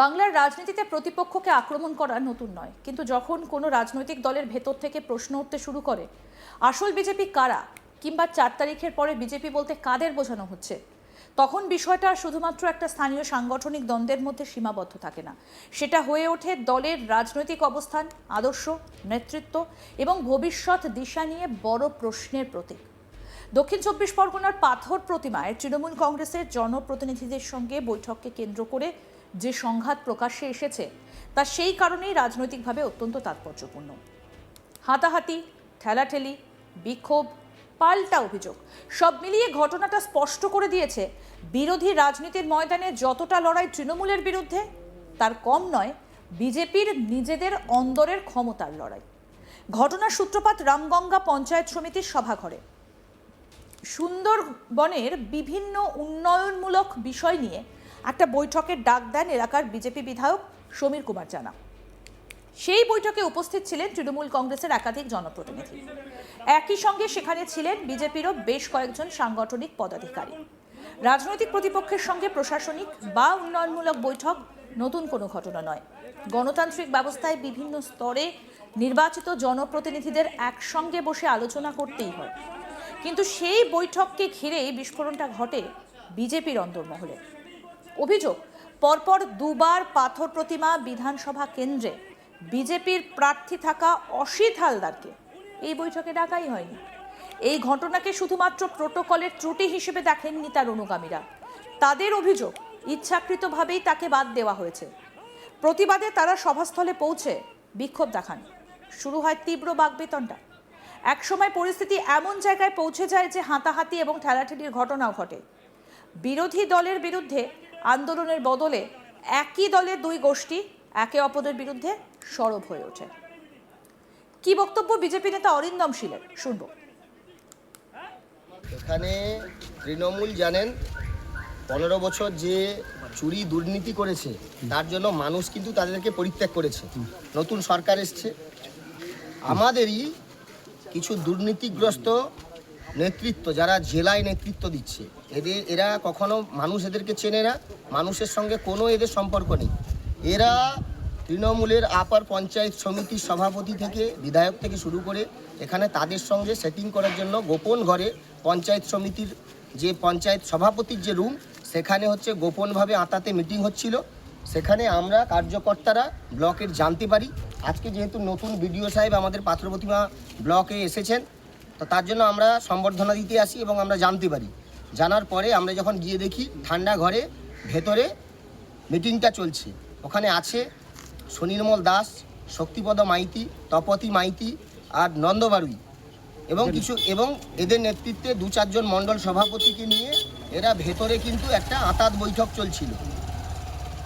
বাংলার রাজনীতিতে প্রতিপক্ষকে আক্রমণ করা নতুন নয়, কিন্তু যখন কোনো রাজনৈতিক দলের ভেতর থেকে প্রশ্ন উঠতে শুরু করে আসল বিজেপি কারা, কিংবা 4 তারিখের পরে বিজেপি বলতে কাদের বোঝানো হচ্ছে, তখন বিষয়টা শুধুমাত্র একটা স্থানীয় সাংগঠনিক দ্বন্দ্বের মধ্যে সীমাবদ্ধ থাকে না। সেটা হয়ে ওঠে দলের রাজনৈতিক অবস্থান, আদর্শ, নেতৃত্ব এবং ভবিষ্যৎ দিশা নিয়ে বড় প্রশ্নের প্রতীক। দক্ষিণ 24 পরগনার পাথর প্রতিমায় তৃণমূল কংগ্রেসের জনপ্রতিনিধিদের সঙ্গে বৈঠককে কেন্দ্র করে যে সংঘাত প্রকাশ্যে এসেছে তা সেই কারণেই রাজনৈতিকভাবে অত্যন্ত তাৎপর্যপূর্ণ। হাতাহাতি, ঠেলাঠেলি, বিক্ষোভ, পাল্টা অভিযোগ সব মিলিয়ে ঘটনাটা স্পষ্ট করে দিয়েছে বিরোধী রাজনীতির ময়দানে যতটা লড়াই তৃণমূলের বিরুদ্ধে, তার কম নয় বিজেপির নিজেদের অন্দরের ক্ষমতার লড়াই। ঘটনার সূত্রপাত রামগঙ্গা পঞ্চায়েত সমিতির সভাঘরে। সুন্দরবনের বিভিন্ন উন্নয়নমূলক বিষয় নিয়ে একটা বৈঠকের ডাক দেন এলাকার বিজেপি বিধায়ক সমীর কুমার জানা। সেই বৈঠকে উপস্থিত ছিলেন তৃণমূল কংগ্রেসের একাধিক জনপ্রতিনিধি। একই সঙ্গে সেখানে ছিলেন বিজেপিরও বেশ কয়েকজন সাংগঠনিক পদাধিকারী। রাজনৈতিক প্রতিপক্ষের সঙ্গে প্রশাসনিক বা উন্নয়নমূলক বৈঠক নতুন কোনো ঘটনা নয়। গণতান্ত্রিক ব্যবস্থায় বিভিন্ন স্তরে নির্বাচিত জনপ্রতিনিধিদের একসঙ্গে বসে আলোচনা করতেই হয়, কিন্তু সেই বৈঠককে ঘিরেই বিস্ফোরণটা ঘটে বিজেপির অন্দরমহলে। অভিযোগ, পরপর দুবার পাথর প্রতিমা বিধানসভা কেন্দ্রে বিজেপির প্রার্থী থাকা অসিত হালদারকে এই বৈঠকে ডাকাই হয়নি। এই ঘটনাকে শুধুমাত্র প্রোটোকলের ত্রুটি হিসেবে দেখেননি তার অনুগামীরা। তাদের অভিযোগ, ইচ্ছাকৃতভাবেই তাকে বাদ দেওয়া হয়েছে। প্রতিবাদে তারা সভাস্থলে পৌঁছে বিক্ষোভ দেখান। শুরু হয় তীব্র বাকবিতণ্ডা। একসময় পরিস্থিতি এমন জায়গায় পৌঁছে যায় যে হাতাহাতি এবং ঠেলাঠেলির ঘটনাও ঘটে। বিরোধী দলের বিরুদ্ধে আন্দোলনের বদলে একই দলের দুই গোষ্ঠী একে অপরের বিরুদ্ধে সরব হয়ে ওঠে। কি বক্তব্য বিজেপি নেতা অরিন্দম শীলের, শুনব। এখানে তৃণমূল জানেন 15 বছর যে চুরি দুর্নীতি করেছে তার জন্য মানুষ কিন্তু তাদেরকে পরিত্যাগ করেছে। নতুন সরকার এসছে, আমাদেরই কিছু দুর্নীতিগ্রস্ত নেতৃত্ব যারা জেলায় নেতৃত্ব দিচ্ছে, এরা কখনো মানুষ এদেরকে চেনে না, মানুষের সঙ্গে কোনো এদের সম্পর্ক নেই। এরা তৃণমূলের আপার পঞ্চায়েত সমিতির সভাপতি থেকে বিধায়ক থেকে শুরু করে এখানে তাদের সঙ্গে সেটিং করার জন্য গোপন ঘরে পঞ্চায়েত সমিতির যে পঞ্চায়েত সভাপতির যে রুম, সেখানে হচ্ছে গোপনভাবে আতাতে মিটিং হচ্ছিল। সেখানে আমরা কার্যকর্তারা ব্লকের জানতে পারি। আজকে যেহেতু নতুন বিডিও সাহেব আমাদের পাথর প্রতিমা ব্লকে এসেছেন, তো তার জন্য আমরা সম্বর্ধনা দিতে আসি এবং আমরা জানতে পারি। জানার পরে আমরা যখন গিয়ে দেখি ঠান্ডা ঘরে ভেতরে মিটিংটা চলছে। ওখানে আছে সুনির্মল দাস, শক্তিপদ মাইতি, তপতি মাইতি আর নন্দবারুই এবং এদের নেতৃত্বে 2-4 জন মণ্ডল সভাপতিকে নিয়ে এরা ভেতরে কিন্তু একটা আতাত বৈঠক চলছিল।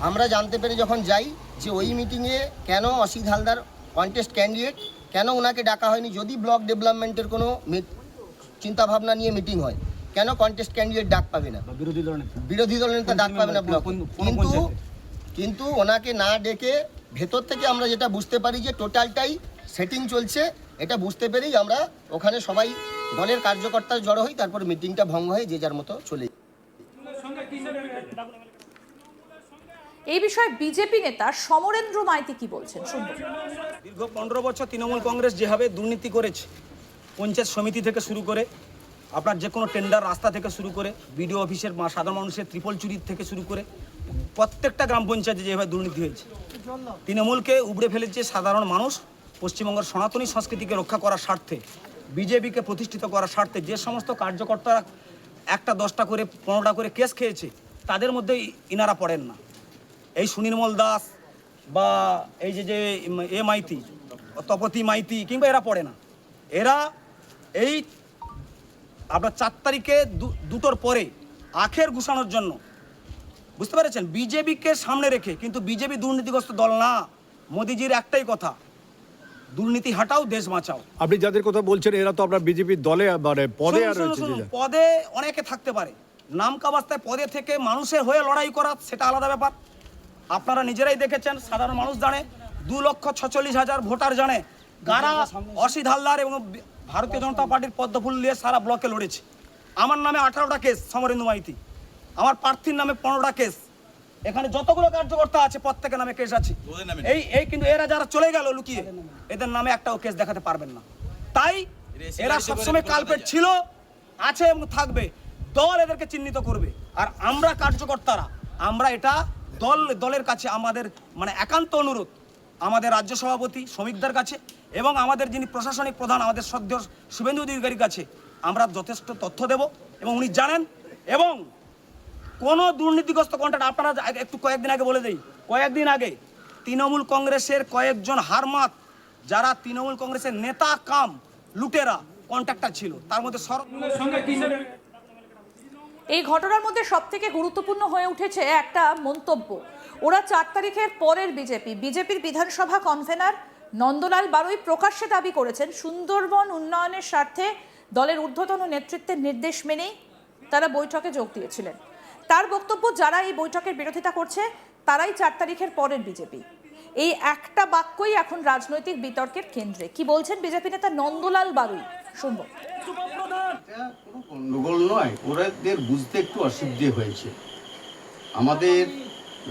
আমরা জানতে পেরে যখন যাই যে ওই মিটিংয়ে কেন অসিত হালদার কন্টেস্ট ক্যান্ডিডেট, কেন ওনাকে ডাকা হয়নি। যদি ব্লক ডেভেলপমেন্টের কোনো চিন্তাভাবনা নিয়ে মিটিং হয়, কেন কন্টেস্ট ক্যান্ডিডেট ডাক পাবে না, বিরোধী দলের নেতা ডাক পাবে না ব্লক। কিন্তু ওনাকে না ডেকে ভেতর থেকে আমরা যেটা বুঝতে পারি যে টোটালটাই সেটিং চলছে, এটা বুঝতে পেরেই আমরা ওখানে সবাই দলের কার্যকর্তা জড়ো হই। তারপর মিটিংটা ভঙ্গ হয়ে যে যার মতো চলে। এই বিষয়ে বিজেপি নেতা সমরেন্দ্র মাইতি কি বলছেন, শুনব। দীর্ঘ 15 বছর তৃণমূল কংগ্রেস যেভাবে দুর্নীতি করেছে, পঞ্চায়েত সমিতি থেকে শুরু করে আপনার যে কোনো টেন্ডার রাস্তা থেকে শুরু করে বিডিও অফিসের সাধারণ মানুষের ত্রিপল চুরি থেকে শুরু করে প্রত্যেকটা গ্রাম পঞ্চায়েতে যেভাবে দুর্নীতি হয়েছে, তৃণমূলকে উবড়ে ফেলেছে সাধারণ মানুষ। পশ্চিমবঙ্গের সনাতনী সংস্কৃতিকে রক্ষা করার স্বার্থে, বিজেপিকে প্রতিষ্ঠিত করার স্বার্থে যে সমস্ত কার্যকর্তারা 1টা 10টা করে 15টা করে কেস খেয়েছে, তাদের মধ্যে ইনারা পড়েন না। এই সুনির্মল দাস বা এই যে মাইতি, তপতি মাইতি কিংবা এরা পড়ে না। এরা এই আপনার 4 তারিখে 2টোর পরে আখের ঘুষানোর জন্য, বুঝতে পেরেছেন, বিজেপিকে সামনে রেখে। কিন্তু বিজেপি দুর্নীতিগ্রস্ত দল না। মোদিজির একটাই কথা, দুর্নীতি হাটাও, দেশ বাঁচাও। আপনি যাদের কথা বলছেন এরা তো আপনার বিজেপির দলে মানে পদে আর পদে অনেকে থাকতে পারে, নাম কাবাস্তায় পদে থেকে মানুষের হয়ে লড়াই করা সেটা আলাদা ব্যাপার। আপনারা নিজেরাই দেখেছেন, সাধারণ মানুষ জানে, 2,46,000 ভোটার জানে কারা অসিত হালদার এবং ভারতীয় জনতা পার্টির পদ্মফুল নিয়ে সারা ব্লকে লড়েছে। আমার নামে 18টা কেস সমরেন্দ্র মাইতি, আমার প্রার্থীর নামে 15টা কেস, এখানে যতগুলো কার্যকর্তা আছে প্রত্যেকের নামে কেস আছে। এই কিন্তু এরা যারা চলে গেল লুকিয়ে, এদের নামে একটাও কেস দেখাতে পারবেন না। তাই এরা সবসময় কালপেট ছিল, আছে এবং থাকবে। দল এদেরকে চিহ্নিত করবে। আর আমরা কার্যকর্তারা, আমরা এটা দলের কাছে আমাদের মানে একান্ত অনুরোধ, আমাদের রাজ্য সভাপতি শ্রমিকদের কাছে এবং আমাদের যিনি প্রশাসনিক প্রধান আমাদের সদ্য শুভেন্দু অধিকারীর কাছে আমরা যথেষ্ট তথ্য দেব এবং উনি জানেন। এবং কোনো দুর্নীতিগ্রস্ত কন্ট্রাক্ট, আপনারা একটু কয়েকদিন আগে বলে দেই, কয়েকদিন আগে তৃণমূল কংগ্রেসের কয়েকজন হারমাত যারা তৃণমূল কংগ্রেসের নেতা কাম লুটেরা কন্ট্রাক্টর ছিল, তার মধ্যে এই ঘটনার মধ্যে সবথেকে গুরুত্বপূর্ণ হয়ে উঠেছে একটা মন্তব্য। ওরা 4 তারিখের পরের বিজেপির বিধানসভা কনভেনার নন্দলাল বারুই প্রকাশ্যে দাবি করেছেন সুন্দরবন উন্নয়নের স্বার্থে দলের ঊর্ধ্বতন নেতৃত্বের নির্দেশ মেনেই তারা বৈঠকে যোগ দিয়েছিলেন। তার বক্তব্য, যারা এই বৈঠকের বিরোধিতা করছে তারাই 4 তারিখের পরের বিজেপি। এই একটা বাক্যই এখন রাজনৈতিক বিতর্কের কেন্দ্রে। কি বলছেন বিজেপি নেতা নন্দলাল বারুই, শুনবো। কোনো গন্ডগোল নয়, ওদের বুঝতে একটু অসুবিধে হয়েছে। আমাদের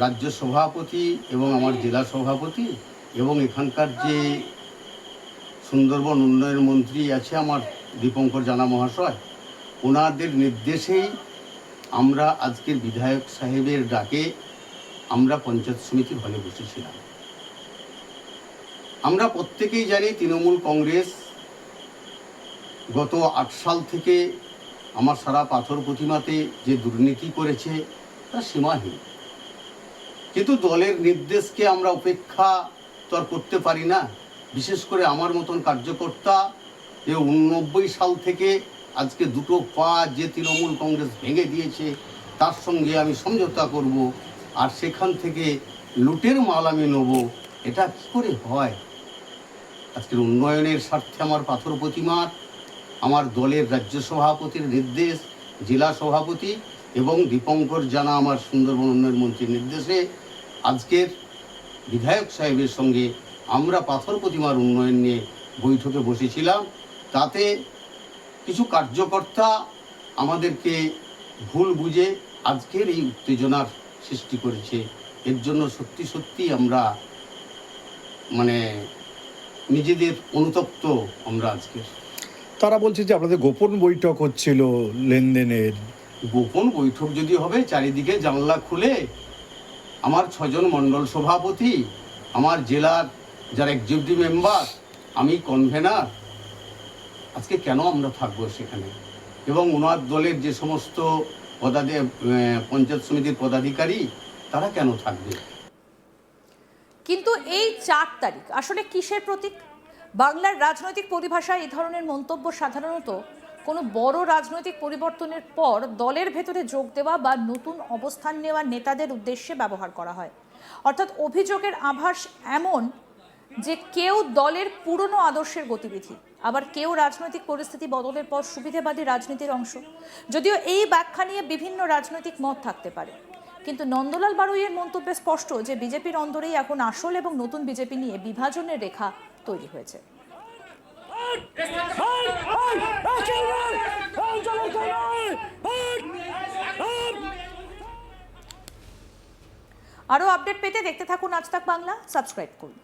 রাজ্য সভাপতি এবং আমার জেলা সভাপতি এবং এখানকার যে সুন্দরবন উন্নয়ন মন্ত্রী আছে আমার দীপঙ্কর জানা মহাশয়, ওনাদের নির্দেশেই আমরা আজকের বিধায়ক সাহেবের ডাকে আমরা পঞ্চায়েত সমিতির হলে বসেছিলাম। আমরা প্রত্যেকেই জানি তৃণমূল কংগ্রেস গত 8 সাল থেকে আমার সারা পাথর প্রতিমাতে যে দুর্নীতি করেছে তা সীমাহীন। কিন্তু দলের নির্দেশকে আমরা উপেক্ষা তো আর করতে পারি না। বিশেষ করে আমার মতন কার্যকর্তা যে 89 সাল থেকে আজকে দুটো পা যে তৃণমূল কংগ্রেস ভেঙে দিয়েছে তার সঙ্গে আমি সমঝোতা করব, আর সেখান থেকে লুটের মাল আমি নেব, এটা কী করে হয়? আজকের উন্নয়নের স্বার্থে আমার পাথর প্রতিমার, আমার দলের রাজ্য সভাপতির নির্দেশ, জেলা সভাপতি এবং দীপঙ্কর জানা আমার সুন্দরবন উন্নয়ন মন্ত্রীর নির্দেশে আজকের বিধায়ক সাহেবের সঙ্গে আমরা পাথর প্রতিমার উন্নয়ন নিয়ে বৈঠকে বসেছিলাম। তাতে কিছু কার্যকর্তা আমাদেরকে ভুল বুঝে আজকের এই উত্তেজনার সৃষ্টি করেছে। এর জন্য সত্যি সত্যি আমরা মানে নিজেদের অনুতপ্ত আমরা আজকে। তারা বলছে যে আপনাদের গোপন বৈঠক হচ্ছিল লেনদেনের। গোপন বৈঠক যদি হবে, চারিদিকে জানলা খুলে আমার 6 জন মণ্ডল সভাপতি, আমার জেলার যারা এক্সিকিউটিভ মেম্বার, আমি কনভেনার, আজকে কেন আমরা থাকবো সেখানে? এবং ওনার দলের যে সমস্ত পঞ্চায়েত সমিতির পদাধিকারী তারা কেন থাকবে? কিন্তু এই 4 তারিখ আসলে কিসের প্রতীক? বাংলার রাজনৈতিক পরিভাষায় এই ধরনের মন্তব্য সাধারণত কোনো বড় রাজনৈতিক পরিবর্তনের পর দলের ভেতরে যোগ দেওয়া বা নতুন অবস্থান নেওয়া নেতাদের উদ্দেশ্যে ব্যবহার করা হয়। অর্থাৎ অভিযোগের আভাস এমন যে কেউ দলের পুরনো আদর্শের গতিবিধি, আবার কেউ রাজনৈতিক পরিস্থিতি বদলের পর সুবিধাবাদী রাজনীতির অংশ। যদিও এই ব্যাখ্যা নিয়ে বিভিন্ন রাজনৈতিক মত থাকতে পারে, কিন্তু নন্দলাল বারুইয়ের মন্তব্যে স্পষ্ট যে বিজেপির অন্দরেই এখন আসল এবং নতুন বিজেপি নিয়ে বিভাজনের রেখা তৈরি হয়েছে। আরও আপডেট পেতে দেখতে থাকুন আজ তাক বাংলা, সাবস্ক্রাইব করুন।